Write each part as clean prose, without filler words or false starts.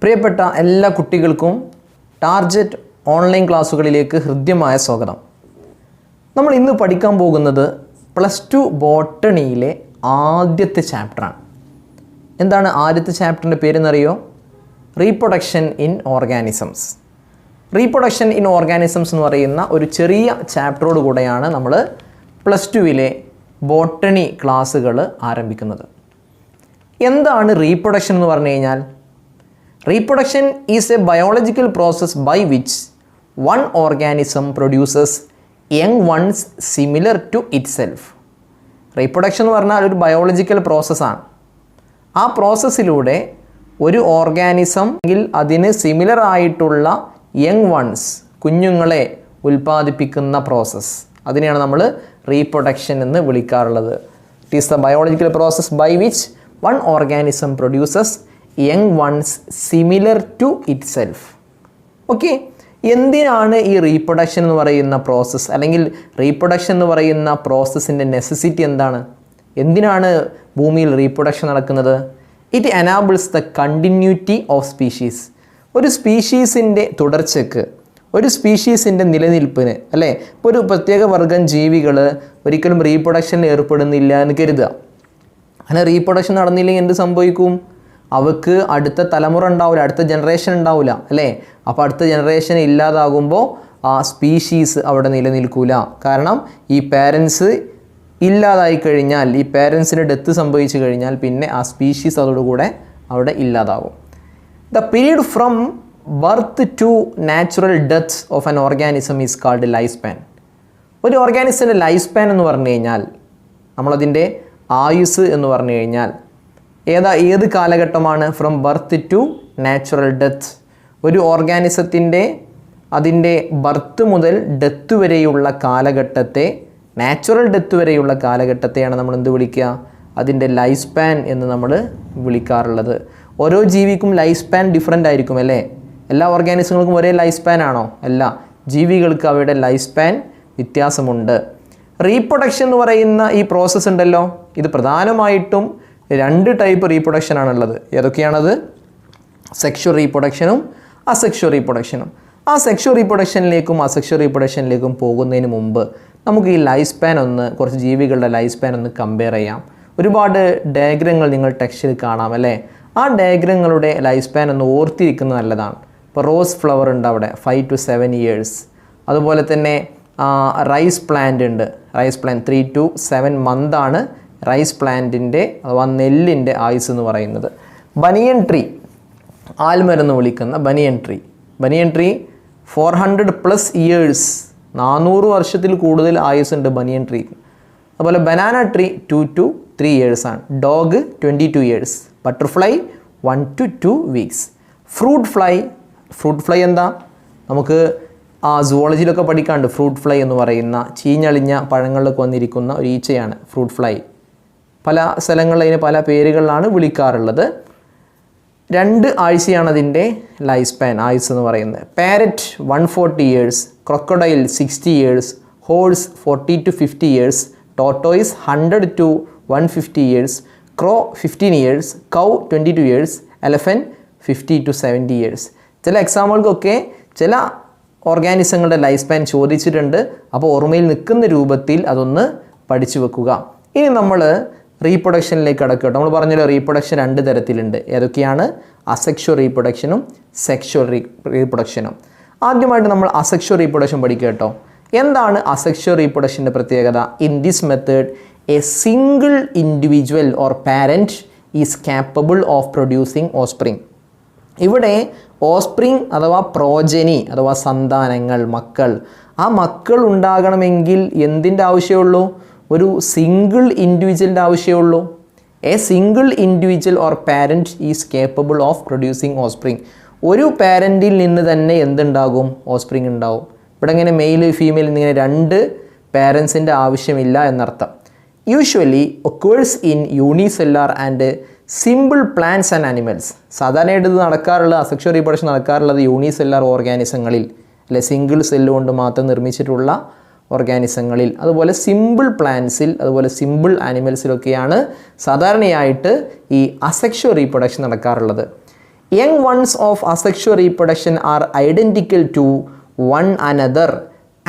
പ്രിയപ്പെട്ട എല്ലാ കുട്ടികൾക്കും ടാർജറ്റ് ഓൺലൈൻ ക്ലാസ്സുകളിലേക്ക് ഹൃദ്യമായ സ്വാഗതം. നമ്മൾ ഇന്ന് പഠിക്കാൻ പോകുന്നത് +2 ബോട്ടണിയിലെ ആദ്യത്തെ ചാപ്റ്ററാണ്. എന്താണ് ആദ്യത്തെ ചാപ്റ്ററിൻ്റെ പേരെന്നറിയോ? Reproduction in organisms. Reproduction in organisms എന്ന് പറയുന്ന ഒരു ചെറിയ ചാപ്റ്ററോട് കൂടെയാണ് നമ്മൾ +2വിലെ ബോട്ടണി ക്ലാസ്സുകൾ ആരംഭിക്കുന്നത്. എന്താണ് റീപ്രൊഡക്ഷൻ എന്ന് പറഞ്ഞു കഴിഞ്ഞാൽ? Reproduction is a biological process by which one organism produces young ones similar to itself. Reproduction എന്ന് പറഞ്ഞാൽ ഒരു ബയോളജിക്കൽ പ്രോസസ്സാണ്. ആ പ്രോസസ്സിലൂടെ ഒരു ഓർഗാനിസം അതിന് സിമിലർ ആയിട്ടുള്ള യങ് വൺസ് കുഞ്ഞുങ്ങളെ ഉൽപ്പാദിപ്പിക്കുന്ന പ്രോസസ്സ്, അതിനെയാണ് നമ്മൾ റീപ്രൊഡക്ഷൻ എന്ന് വിളിക്കാറുള്ളത്. It is the biological process by which one organism produces young ones similar to itself. Okay, എന്തിനാണ് ഈ റീപ്രൊഡക്ഷൻ എന്ന് പറയുന്ന പ്രോസസ്സ്, അല്ലെങ്കിൽ റീപ്രൊഡക്ഷൻ എന്ന് പറയുന്ന പ്രോസസ്സിൻ്റെ നെസസിറ്റി എന്താണ്? എന്തിനാണ് ഭൂമിയിൽ റീപ്രൊഡക്ഷൻ നടക്കുന്നത്? It enables the continuity of species. ഒരു സ്പീഷീസിൻ്റെ തുടർച്ചയ്ക്ക്, ഒരു സ്പീഷീസിൻ്റെ നിലനിൽപ്പിന്, അല്ലേ? ഇപ്പോൾ ഒരു പ്രത്യേക വർഗം ജീവികൾ ഒരിക്കലും റീപ്രൊഡക്ഷനിൽ ഏർപ്പെടുന്നില്ല എന്ന് കരുതുക. അങ്ങനെ റീപ്രൊഡക്ഷൻ നടന്നില്ലെങ്കിൽ എന്ത് സംഭവിക്കും? അവർക്ക് അടുത്ത തലമുറ ഉണ്ടാവില്ല, അടുത്ത ജനറേഷൻ ഉണ്ടാവില്ല, അല്ലേ? അപ്പോൾ അടുത്ത ജനറേഷൻ ഇല്ലാതാകുമ്പോൾ ആ സ്പീഷീസ് അവിടെ നിലനിൽക്കില്ല. കാരണം ഈ പേരൻസ് ഇല്ലാതായി കഴിഞ്ഞാൽ, ഈ പേരൻസിന് ഡെത്ത് സംഭവിച്ചു കഴിഞ്ഞാൽ പിന്നെ ആ സ്പീഷീസ് അതോടുകൂടെ അവിടെ ഇല്ലാതാകും. The period from birth to natural death of an organism is called life span. ഒരു ഓർഗാനിസത്തിൻ്റെ ലൈഫ് സ്പാൻ എന്ന് പറഞ്ഞു കഴിഞ്ഞാൽ, നമ്മളതിൻ്റെ ആയുസ് എന്ന് പറഞ്ഞു കഴിഞ്ഞാൽ ഏത് കാലഘട്ടമാണ്? From birth to natural death. ഒരു ഓർഗാനിസത്തിൻ്റെ അതിൻ്റെ ബർത്ത് മുതൽ ഡെത്ത് വരെയുള്ള കാലഘട്ടത്തെ, നാച്ചുറൽ ഡെത്ത് വരെയുള്ള കാലഘട്ടത്തെയാണ് നമ്മൾ എന്ത് വിളിക്കുക? അതിൻ്റെ ലൈഫ് സ്പാൻ എന്ന് നമ്മൾ വിളിക്കാറുള്ളത്. ഓരോ ജീവിക്കും ലൈഫ് സ്പാൻ ഡിഫറെൻ്റ് ആയിരിക്കും, അല്ലേ? എല്ലാ ഓർഗാനിസങ്ങൾക്കും ഒരേ ലൈഫ് സ്പാൻ ആണോ? അല്ല, ജീവികൾക്ക് അവയുടെ ലൈഫ് സ്പാൻ വ്യത്യാസമുണ്ട്. റീപ്രൊഡക്ഷൻ എന്ന് പറയുന്ന ഈ പ്രോസസ്സ് ഉണ്ടല്ലോ, ഇത് പ്രധാനമായിട്ടും 2 ടൈപ്പ് റീപ്രൊഡക്ഷനാണുള്ളത്. ഏതൊക്കെയാണത്? സെക്ഷുവൽ റീപ്രൊഡക്ഷനും അസെക്ഷുവൽ റീപ്രൊഡക്ഷനും. ആ സെക്ഷുവൽ റീപ്രൊഡക്ഷനിലേക്കും അസെക്ഷുവൽ റീപ്രൊഡക്ഷനിലേക്കും പോകുന്നതിന് മുമ്പ് നമുക്ക് ഈ ലൈഫ് സ്പാൻ കുറച്ച് ജീവികളുടെ ലൈഫ് സ്പാൻ കമ്പയർ ചെയ്യാം. ഒരുപാട് ഡയഗ്രങ്ങൾ നിങ്ങൾ ടെക്സ്റ്റിൽ കാണാം, അല്ലേ? ആ ഡയഗ്രങ്ങളുടെ ലൈഫ് സ്പാൻ ഓർത്തിരിക്കുന്നത് നല്ലതാണ്. ഇപ്പോൾ റോസ് ഫ്ലവർ ഉണ്ട്, അവിടെ 5 to 7 years. അതുപോലെ തന്നെ റൈസ് പ്ലാന്റ് ഉണ്ട്. റൈസ് പ്ലാന്റ് 3 to 7 months ആണ് റൈസ് പ്ലാന്റിൻ്റെ അഥവാ നെല്ലിൻ്റെ ആയുസ് എന്ന് പറയുന്നത്. ബനിയൻ ട്രീ, ആൽമരം വിളിക്കുന്ന ബനിയൻ ട്രീ 400+ years, 400 വർഷത്തിൽ കൂടുതൽ ആയുസ് ഉണ്ട് ബനിയൻ ട്രീ. അതുപോലെ ബനാന ട്രീ 2 to 3 years ആണ്. Dog 22 years. Butterfly 1 to 2 weeks. Fruit fly എന്താ? നമുക്ക് സുവോളജിയിലൊക്കെ പഠിക്കാണ്ട്. ഫ്രൂട്ട് ഫ്ലൈ എന്ന് പറയുന്ന ചീഞ്ഞളിഞ്ഞ പഴങ്ങളിലൊക്കെ വന്നിരിക്കുന്ന ഒരു ഈച്ചയാണ് ഫ്രൂട്ട് ഫ്ലൈ. പല സ്ഥലങ്ങളിൽ അതിന് പല പേരുകളിലാണ് വിളിക്കാറുള്ളത്. 2 ആഴ്ചയാണ് അതിൻ്റെ ലൈഫ് സ്പാൻ, ആയുസ് എന്ന് പറയുന്നത്. Parrot 140 years, crocodile 60 years, horse 40 to 50 years, tortoise 100 to 150 years, crow 15 years, cow 22 years, elephant 50 to 70 years. ചില എക്സാമ്പിൾക്കൊക്കെ ചില ഓർഗാനിസങ്ങളുടെ ലൈഫ് സ്പാൻ ചോദിച്ചിട്ടുണ്ട്. അപ്പോൾ ഓർമ്മയിൽ നിൽക്കുന്ന രൂപത്തിൽ അതൊന്ന് പഠിച്ചു വെക്കുക. ഇനി നമ്മൾ റീപ്രൊഡക്ഷനിലേക്ക് കടക്കട്ടെ. നമ്മൾ പറഞ്ഞല്ലോ റീപ്രൊഡക്ഷൻ 2 തരത്തിലുണ്ട്. ഏതൊക്കെയാണ്? അസെക്ഷുവൽ റീപ്രൊഡക്ഷനും സെക്ഷുവൽ റീപ്രൊഡക്ഷനും. ആദ്യമായിട്ട് നമ്മൾ അസെക്ഷുവൽ റീപ്രൊഡക്ഷൻ പഠിക്കുക കേട്ടോ. എന്താണ് അസെക്ഷുവൽ റീപ്രൊഡക്ഷൻ്റെ പ്രത്യേകത? In this method A single individual or parent is capable of producing offspring. ഇവിടെ ഓസ്പ്രിങ് അഥവാ പ്രോജനി അഥവാ സന്താനങ്ങൾ, മക്കൾ, ആ മക്കൾ ഉണ്ടാകണമെങ്കിൽ എന്തിൻ്റെ ആവശ്യമുള്ളൂ? ഒരു സിംഗിൾ ഇൻഡിവിജ്വലിൻ്റെ ആവശ്യമുള്ളൂ. A single individual or parent is capable of producing offspring. ഒരു പാരൻറ്റിൽ നിന്ന് തന്നെ എന്തുണ്ടാകും? ഓസ്പ്രിങ് ഉണ്ടാവും. ഇവിടെ ഇങ്ങനെ മെയിൽ ഫീമെയിൽ എന്നിങ്ങനെ 2 പാരൻസിൻ്റെ ആവശ്യമില്ല എന്നർത്ഥം. Usually occurs in unicellular and simple plants and animals. സാധാരണയായിട്ട് ഇത് നടക്കാറുള്ളത്, അസെക്ഷുവൽ റീപ്രൊഡക്ഷൻ നടക്കാറുള്ളത് യൂണിസെല്ലാർ ഓർഗാനിസങ്ങളിൽ, അല്ലെ? സിംഗിൾ സെല്ല് കൊണ്ട് മാത്രം നിർമ്മിച്ചിട്ടുള്ള ഓർഗാനിസങ്ങളിൽ, അതുപോലെ സിമ്പിൾ പ്ലാന്റ്സിൽ, അതുപോലെ സിമ്പിൾ ആനിമൽസിലൊക്കെയാണ് സാധാരണയായിട്ട് ഈ അസെക്ഷുവൽ റീപ്രൊഡക്ഷൻ നടക്കാറുള്ളത്. Young ones of asexual reproduction are identical to one another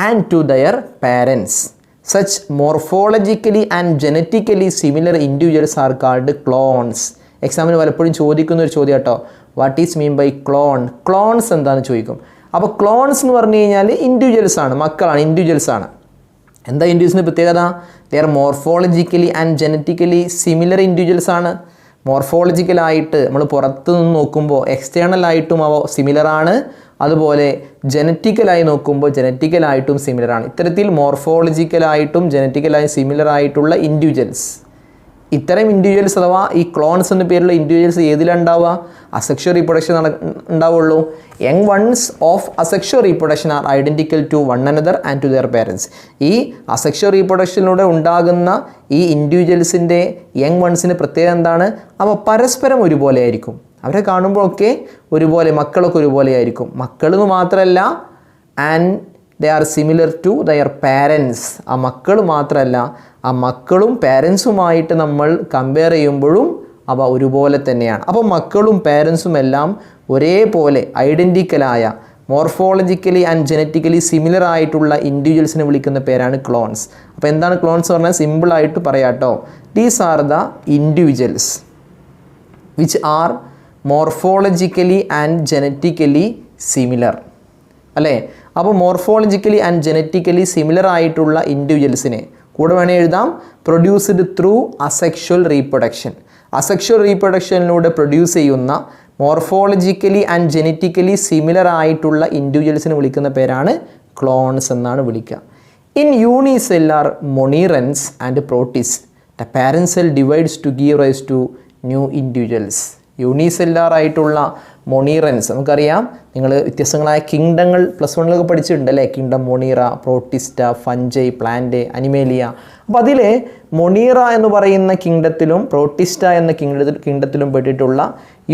and to their parents. Such morphologically and genetically similar individuals are called clones. എക്സാമിന് പലപ്പോഴും ചോദിക്കുന്ന ഒരു ചോദ്യം കേട്ടോ, what is mean by clone? Clones എന്താണെന്ന് ചോദിക്കും. അപ്പോൾ ക്ലോൺസ് എന്ന് പറഞ്ഞു കഴിഞ്ഞാൽ ഇൻഡിവിജ്വൽസ് ആണ്, മക്കളാണ്, ഇൻഡിവിജ്വൽസ് ആണ്. എന്താ ഇൻഡിവിജ്വൽസിൻ്റെ പ്രത്യേകത? They R morphologically and genetically similar individuals ആണ്. മോർഫോളജിക്കലായിട്ട് നമ്മൾ പുറത്ത് നിന്ന് നോക്കുമ്പോൾ എക്സ്റ്റേണലായിട്ടും അവ സിമിലറാണ്, അതുപോലെ ജനറ്റിക്കലായി നോക്കുമ്പോൾ ജനറ്റിക്കലായിട്ടും സിമിലറാണ്. ഇത്തരത്തിൽ മോർഫോളജിക്കലായിട്ടും ജനറ്റിക്കലായി സിമിലറായിട്ടുള്ള ഇൻഡിവിജ്വൽസ്, ഇത്തരം ഇൻഡിവിജ്വൽസ് അഥവാ ഈ ക്ലോൺസ് എന്ന പേരുള്ള ഇൻഡിവിജ്വൽസ് ഏതിലാണ് ഉണ്ടാവുക? അസെക്ഷുവൽ റീപ്രൊഡക്ഷൻ ഉണ്ടാവുള്ളൂ. Young ones of asexual reproduction are identical to one another and to their parents. ഈ അസെക്ഷുവൽ റീപ്രൊഡക്ഷനിലൂടെ ഉണ്ടാകുന്ന ഈ ഇൻഡിവിജ്വൽസിൻ്റെ യങ് വൺസിൻ്റെ പ്രത്യേകത എന്താണ്? അവ പരസ്പരം ഒരുപോലെ ആയിരിക്കും. അവരെ കാണുമ്പോഴൊക്കെ ഒരുപോലെ, മക്കളൊക്കെ ഒരുപോലെ ആയിരിക്കും. മക്കളെന്ന് മാത്രമല്ല, and they are similar to their parents. ആ മക്കൾ മാത്രമല്ല, ആ മക്കളും പാരൻസുമായിട്ട് നമ്മൾ കമ്പയർ ചെയ്യുമ്പോഴും അവ ഒരുപോലെ തന്നെയാണ്. അപ്പോൾ മക്കളും പാരൻസും എല്ലാം ഒരേപോലെ ഐഡൻറ്റിക്കലായ, മോർഫോളജിക്കലി ആൻഡ് ജനറ്റിക്കലി സിമിലർ ആയിട്ടുള്ള ഇൻഡിവിജ്വൽസിനെ വിളിക്കുന്ന പേരാണ് ക്ലോൺസ്. അപ്പോൾ എന്താണ് ക്ലോൺസ് എന്ന് പറഞ്ഞാൽ? സിമ്പിളായിട്ട് പറയാട്ടോ, these are the individuals which are morphologically and genetically similar, അല്ലേ? അപ്പോൾ മോർഫോളജിക്കലി ആൻഡ് ജനറ്റിക്കലി സിമിലർ ആയിട്ടുള്ള ഇൻഡിവിജ്വൽസിനെ കൂടെ വേണേൽ എഴുതാം produced through asexual reproduction. Asexual റീപ്രൊഡക്ഷനിലൂടെ പ്രൊഡ്യൂസ് ചെയ്യുന്ന മോർഫോളജിക്കലി ആൻഡ് ജനറ്റിക്കലി സിമിലർ ആയിട്ടുള്ള ഇൻഡിവിജ്വൽസിനെ വിളിക്കുന്ന പേരാണ് ക്ലോൺസ് എന്നാണ് വിളിക്കുക. In unicellular monerans and protists the parent cell divides to give rise to new individuals. Unicellular ആയിട്ടുള്ള മൊണീറൻസ് നമുക്കറിയാം, നിങ്ങൾ വ്യത്യസ്തങ്ങളായ കിങ്ഡങ്ങൾ പ്ലസ് വണ്ണിലൊക്കെ പഠിച്ചിട്ടുണ്ട് അല്ലേ? Kingdom Monera, protista, fungi, plant, Animalia. അപ്പോൾ അതിൽ മൊണീറ എന്ന് പറയുന്ന കിങ്ഡത്തിലും പ്രോട്ടിസ്റ്റ എന്ന കിങ്ഡത്തിലും പെട്ടിട്ടുള്ള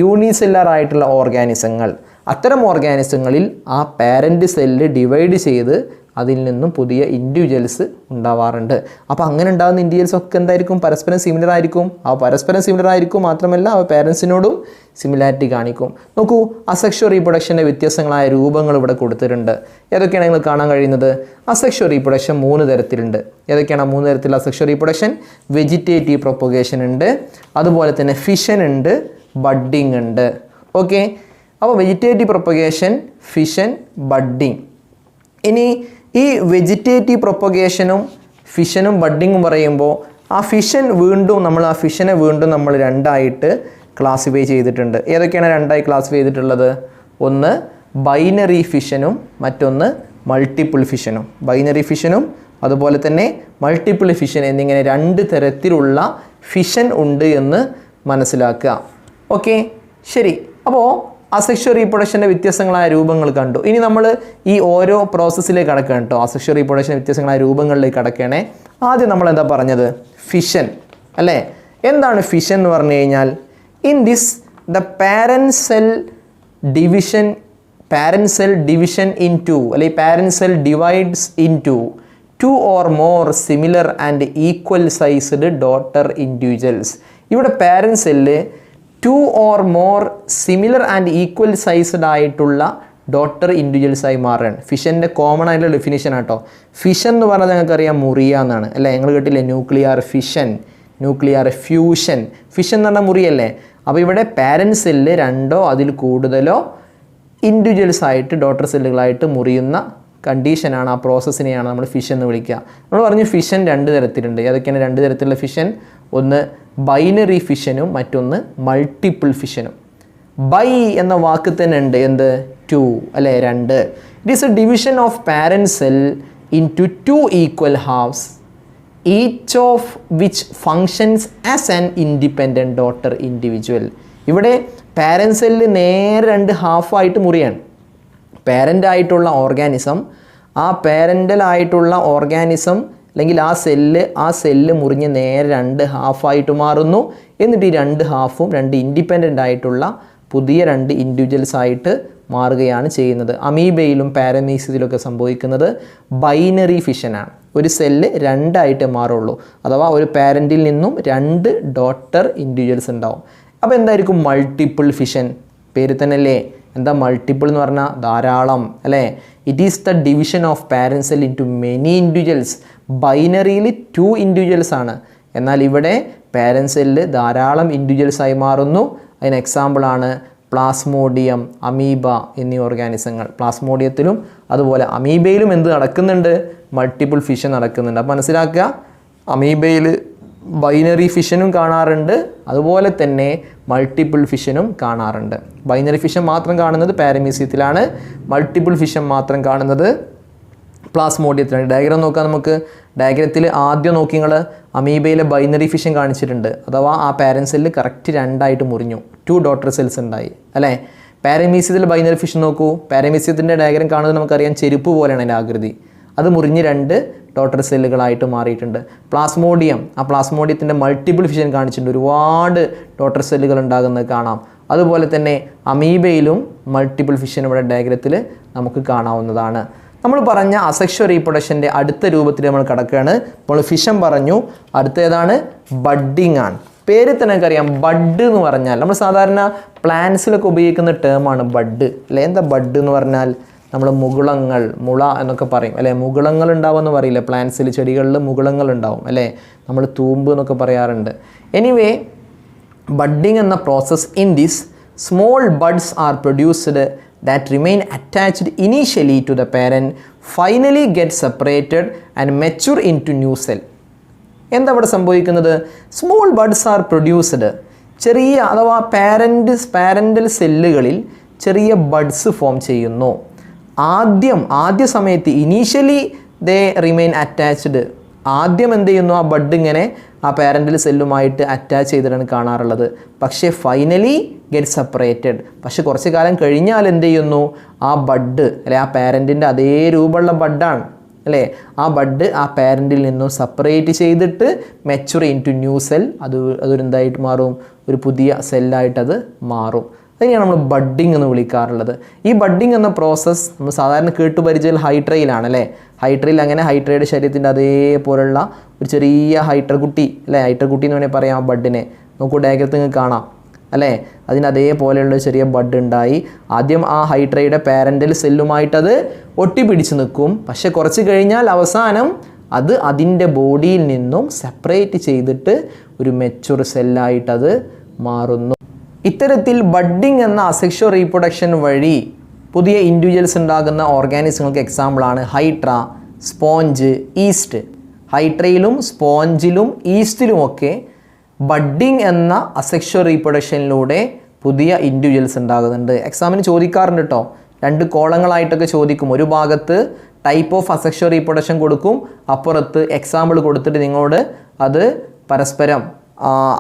യൂണിസെല്ലാർ ആയിട്ടുള്ള ഓർഗാനിസങ്ങൾ, അത്തരം ഓർഗാനിസങ്ങളിൽ ആ പാരൻറ്റ് സെല്ല് ഡിവൈഡ് ചെയ്ത് അതിൽ നിന്നും പുതിയ ഇൻഡിവിജ്വൽസ് ഉണ്ടാവാറുണ്ട്. അപ്പോൾ അങ്ങനെ ഉണ്ടാകുന്ന ഇൻഡിവിജ്വൽസ് ഒക്കെ എന്തായിരിക്കും? പരസ്പരം സിമിലർ ആയിരിക്കും. ആ പരസ്പരം സിമിലർ ആയിരിക്കും മാത്രമല്ല അവ പാരൻസിനോടും സിമിലാരിറ്റി കാണിക്കും. നോക്കൂ, അസെക്ഷുവൽ റീപ്രൊഡക്ഷൻ്റെ വ്യത്യസ്തങ്ങളായ രൂപങ്ങൾ ഇവിടെ കൊടുത്തിട്ടുണ്ട്. ഏതൊക്കെയാണ് നിങ്ങൾ കാണാൻ കഴിയുന്നത്? അസെക്ഷുവൽ റീപ്രൊഡക്ഷൻ 3 തരത്തിലുണ്ട്. ഏതൊക്കെയാണ് 3 തരത്തിലുള്ള അസെക്ഷുവൽ റീപ്രൊഡക്ഷൻ? വെജിറ്റേറ്റീവ് പ്രൊപ്പഗേഷൻ ഉണ്ട്, അതുപോലെ തന്നെ ഫിഷൻ ഉണ്ട്, ബഡ്ഡിങ് ഉണ്ട്. ഓക്കെ, അപ്പോൾ വെജിറ്റേറ്റീവ് പ്രൊപ്പഗേഷൻ, ഫിഷൻ, ബഡ്ഡിങ്. ഇനി ഈ വെജിറ്റേറ്റീവ് പ്രൊപ്പഗേഷനും ഫിഷനും ബഡ്ഡിങ്ങും പറയുമ്പോൾ ആ ഫിഷനെ വീണ്ടും നമ്മൾ രണ്ടായിട്ട് ക്ലാസിഫൈ ചെയ്തിട്ടുണ്ട്. ഏതൊക്കെയാണ് രണ്ടായി ക്ലാസിഫൈ ചെയ്തിട്ടുള്ളത്? ഒന്ന് ബൈനറി ഫിഷനും മറ്റൊന്ന് മൾട്ടിപ്പിൾ ഫിഷനും. ബൈനറി ഫിഷനും അതുപോലെ തന്നെ മൾട്ടിപ്പിൾ ഫിഷൻ എന്നിങ്ങനെ 2 തരത്തിലുള്ള ഫിഷൻ ഉണ്ട് എന്ന് മനസ്സിലാക്കുക. ഓക്കെ, ശരി. അപ്പോൾ അസെക്ഷുവൽ റീപ്രൊഡക്ഷൻ്റെ വ്യത്യസ്തങ്ങളായ രൂപങ്ങൾ കണ്ടു. ഇനി നമ്മൾ ഈ ഓരോ പ്രോസസ്സിലേക്ക് കടക്കണം കേട്ടോ. അസെക്ഷുവൽ റീപ്രൊഡക്ഷൻ്റെ വ്യത്യസ്തങ്ങളായ രൂപങ്ങളിലേക്ക് കടക്കണേ. ആദ്യം നമ്മൾ എന്താ പറഞ്ഞത്? ഫിഷൻ അല്ലേ? എന്താണ് ഫിഷൻ എന്ന് പറഞ്ഞു കഴിഞ്ഞാൽ? In this the parent cell division into, അല്ലെങ്കിൽ parent cell divides into 2 or more similar and equal sized daughter individuals. ഇവിടെ parent cell 2 or more similar and equal sized ആയിട്ടുള്ള daughter individuals ആയി മാറുകയാണ്. ഫിഷൻ്റെ common ആയിട്ടുള്ള definition ആട്ടോ. ഫിഷൻ എന്ന് പറഞ്ഞാൽ ഞങ്ങൾക്കറിയാം മുറിയ എന്നാണ് അല്ലേ? ഞങ്ങൾ കേട്ടില്ലേ nuclear fission, nuclear fusion. Fission എന്ന് പറഞ്ഞാൽ മുറിയല്ലേ? അപ്പോൾ ഇവിടെ പാരന്റ് സെല്ല് 2 അതിൽ കൂടുതലോ ഇൻഡിവിജ്വൽസ് ആയിട്ട് ഡോട്ടർ സെല്ലുകളായിട്ട് മുറിയുന്ന കണ്ടീഷനാണ്, ആ പ്രോസസ്സിനെയാണ് നമ്മൾ ഫിഷൻ എന്ന് വിളിക്കുക. നമ്മൾ പറഞ്ഞു ഫിഷൻ 2 തരത്തിലുണ്ട്. ഏതൊക്കെയാണ് 2 തരത്തിലുള്ള ഫിഷൻ? ഒന്ന് ബൈനറി ഫിഷനും മറ്റൊന്ന് മൾട്ടിപ്പിൾ ഫിഷനും. ബൈ എന്ന വാക്ക് തന്നെ ഉണ്ട് എന്ത്? 2 അല്ലേ? 2. It is a division of parent cell into 2 equal halves, each of which functions as an independent daughter individual. ഇവിടെ പാരന്റ് സെല്ല് നേരെ 2 ഹാഫായിട്ട് മുറിയാണ്. പാരൻ്റായിട്ടുള്ള ഓർഗാനിസം, ആ പാരൻ്റലായിട്ടുള്ള ഓർഗാനിസം അല്ലെങ്കിൽ ആ സെല്ല് മുറിഞ്ഞ് നേരെ 2 ഹാഫായിട്ട് മാറുന്നു. എന്നിട്ട് ഈ 2 ഹാഫും 2 ഇൻഡിപെൻഡൻ്റ് ആയിട്ടുള്ള പുതിയ 2 ഇൻഡിവിജ്വൽസ് ആയിട്ട് മാറുകയാണ് ചെയ്യുന്നത്. അമീബയിലും പാരമീസിസിലൊക്കെ സംഭവിക്കുന്നത് ബൈനറി ഫിഷനാണ്. ഒരു സെല്ല് 2 ആയിട്ട് മാറുള്ളൂ. അഥവാ ഒരു പാരൻറ്റിൽ നിന്നും 2 ഡോട്ടർ ഇൻഡിവിജ്വൽസ് ഉണ്ടാവും. അപ്പോൾ എന്തായിരിക്കും മൾട്ടിപ്പിൾ ഫിഷൻ? പേര് തന്നെയല്ലേ, എന്താ മൾട്ടിപ്പിൾ എന്ന് പറഞ്ഞാൽ ധാരാളം അല്ലേ. It is the division of parent cell into many individuals. ബൈനറിയിൽ 2 ഇൻഡിവിജ്വൽസ് ആണ്, എന്നാൽ ഇവിടെ പാരൻറ് സെല്ല് ധാരാളം ഇൻഡിവിജ്വൽസ് ആയി മാറുന്നു. അതിന് എക്സാമ്പിളാണ് പ്ലാസ്മോഡിയം, അമീബ എന്നീ ഓർഗാനിസങ്ങൾ. പ്ലാസ്മോഡിയത്തിലും അതുപോലെ അമീബയിലും എന്ത് നടക്കുന്നുണ്ട്, മൾട്ടിപ്പിൾ ഫിഷൻ നടക്കുന്നുണ്ട്. അപ്പോൾ മനസ്സിലാക്കുക, അമീബയിൽ ബൈനറി ഫിഷനും കാണാറുണ്ട്, അതുപോലെ തന്നെ മൾട്ടിപ്പിൾ ഫിഷനും കാണാറുണ്ട്. ബൈനറി ഫിഷൻ മാത്രം കാണുന്നത് പാരമീസിയത്തിലാണ്, മൾട്ടിപ്പിൾ ഫിഷൻ മാത്രം കാണുന്നത് പ്ലാസ്മോഡിയത്തിലാണ്. ഡയഗ്രാം നോക്കാം നമുക്ക്. ഡയഗ്രത്തിൽ ആദ്യം നോക്കി നിങ്ങൾ അമീബയിലെ ബൈനറി ഫിഷൻ കാണിച്ചിട്ടുണ്ട്, അഥവാ ആ പാരന്റ് സെല്ല് കറക്റ്റ് 2 മുറിഞ്ഞു, 2 ഡോട്ടർ സെൽസ് ഉണ്ടായി അല്ലേ. പാരമീസിയത്തിൽ ബൈനറി ഫിഷൻ നോക്കൂ. പാരമീസിയത്തിൻ്റെ ഡയഗ്രാം കാണുന്നത് നമുക്കറിയാം ചെരുപ്പ് പോലെയാണ് അതിൻ്റെ ആകൃതി. അത് മുറിഞ്ഞ് 2 ഡോട്ടർ സെല്ലുകളായിട്ട് മാറിയിട്ടുണ്ട്. പ്ലാസ്മോഡിയം, ആ പ്ലാസ്മോഡിയത്തിൻ്റെ മൾട്ടിപ്പിൾ ഫിഷൻ കാണിച്ചിട്ടുണ്ട്, ഒരുപാട് ഡോട്ടർ സെല്ലുകൾ ഉണ്ടാകുന്നത് കാണാം. അതുപോലെ തന്നെ അമീബയിലും മൾട്ടിപ്പിൾ ഫിഷൻ ഇവിടെ ഡയഗ്രത്തിൽ നമുക്ക് കാണാവുന്നതാണ്. നമ്മൾ പറഞ്ഞ അസെക്ഷൽ റീപ്രൊഡക്ഷൻ്റെ അടുത്ത രൂപത്തിൽ നമ്മൾ കിടക്കുകയാണ്. നമ്മൾ ഫിഷൻ പറഞ്ഞു, അടുത്ത ഏതാണ്, ബഡ്ഡിങ് ആണ്. പേര് തന്നെ അറിയാം, ബഡ് എന്ന് പറഞ്ഞാൽ നമ്മൾ സാധാരണ പ്ലാന്റ്സിലൊക്കെ ഉപയോഗിക്കുന്ന ടേമാണ് ബഡ് അല്ലേ. എന്താ ബഡ് എന്ന് പറഞ്ഞാൽ നമ്മൾ മുകുളങ്ങൾ, മുള എന്നൊക്കെ പറയും അല്ലേ. മുകുളങ്ങൾ ഉണ്ടാവുമെന്ന് പറയില്ല, പ്ലാന്റ്സിൽ ചെടികളിൽ മുകുളങ്ങൾ ഉണ്ടാവും അല്ലേ, നമ്മൾ തൂമ്പ് എന്നൊക്കെ പറയാറുണ്ട്. എനിവേ, ബഡ്ഡിങ് എന്ന process in this small buds are produced that remain attached initially to the parent, finally get separated and mature into new cell. എന്താ ഇവിടെ സംഭവിക്കുന്നത്, സ്മോൾ ബഡ്സ് ആർ പ്രൊഡ്യൂസ്ഡ്, ചെറിയ അഥവാ പാരൻ്റൽ സെല്ലുകളിൽ ചെറിയ ബഡ്സ് ഫോം ചെയ്യുന്നു. ആദ്യ സമയത്ത് ഇനീഷ്യലി ദേ റിമെയിൻ അറ്റാച്ച്ഡ്, ആദ്യം എന്ത് ചെയ്യുന്നു, ആ ബഡ് ഇങ്ങനെ ആ പാരൻ്റൽ സെല്ലുമായിട്ട് അറ്റാച്ച് ചെയ്തിട്ടാണ് കാണാറുള്ളത്. പക്ഷേ ഫൈനലി ഗെറ്റ് സെപ്പറേറ്റഡ്, പക്ഷെ കുറച്ച് കാലം കഴിഞ്ഞാൽ എന്ത് ചെയ്യുന്നു, ആ ബഡ് അല്ലെ, ആ പാരൻറ്റിൻ്റെ അതേ രൂപമുള്ള ബഡാണ് അല്ലേ, ആ ബഡ് ആ പാരൻറ്റിൽ നിന്നും സെപ്പറേറ്റ് ചെയ്തിട്ട് mature into new cell, അതൊരു എന്തായിട്ട് മാറും, ഒരു പുതിയ സെല്ലായിട്ടത് മാറും. അതിനെയാണ് നമ്മൾ ബഡ്ഡിങ് എന്ന് വിളിക്കാറുള്ളത്. ഈ ബഡ്ഡിങ് എന്ന പ്രോസസ്സ് നമ്മൾ സാധാരണ കേട്ടുപരിചയം ഹൈഡ്രയിലാണ് അല്ലേ. ഹൈഡ്രയിൽ അങ്ങനെ ഹൈഡ്രയുടെ ശരീരത്തിൻ്റെ അതേപോലുള്ള ഒരു ചെറിയ ഹൈഡ്രക്കുട്ടി അല്ലേ, ഹൈഡ്രക്കുട്ടി എന്ന് വേണമെങ്കിൽ പറയാം. ആ ബഡിനെ നോക്കൂ, ഡയഗ്രത്തിൽ നിങ്ങൾക്ക് കാണാം അല്ലേ, അതിന് അതേപോലെയുള്ള ചെറിയ ബഡ് ഉണ്ടായി. ആദ്യം ആ ഹൈഡ്രയുടെ പാരൻ്റൽ സെല്ലുമായിട്ടത് ഒട്ടിപ്പിടിച്ച് നിൽക്കും, പക്ഷെ കുറച്ച് കഴിഞ്ഞാൽ അവസാനം അത് അതിൻ്റെ ബോഡിയിൽ നിന്നും സെപ്പറേറ്റ് ചെയ്തിട്ട് ഒരു മെച്ചുർ സെല്ലായിട്ടത് മാറുന്നു. ഇത്തരത്തിൽ ബഡ്ഡിങ് എന്ന അസെക്ഷൽ റീപ്രൊഡക്ഷൻ വഴി പുതിയ ഇൻഡിവിജ്വൽസ് ഉണ്ടാകുന്ന ഓർഗാനിസങ്ങൾക്ക് എക്സാമ്പിളാണ് ഹൈഡ്ര, സ്പോഞ്ച്, ഈസ്റ്റ്. ഹൈഡ്രയിലും സ്പോഞ്ചിലും ഈസ്റ്റിലുമൊക്കെ ബഡ്ഡിങ് എന്ന അസെക്ഷൽ റീപ്രൊഡക്ഷനിലൂടെ പുതിയ ഇൻഡിവിജ്വൽസ് ഉണ്ടാകുന്നുണ്ട്. എക്സാമിന് ചോദിക്കാറുണ്ട് കേട്ടോ, 2 കോളങ്ങളായിട്ടൊക്കെ ചോദിക്കും. ഒരു ഭാഗത്ത് ടൈപ്പ് ഓഫ് അസെക്ഷൽ റീപ്രൊഡക്ഷൻ കൊടുക്കും, അപ്പുറത്ത് എക്സാമ്പിൾ കൊടുത്തിട്ട് നിങ്ങളോട് അത് പരസ്പരം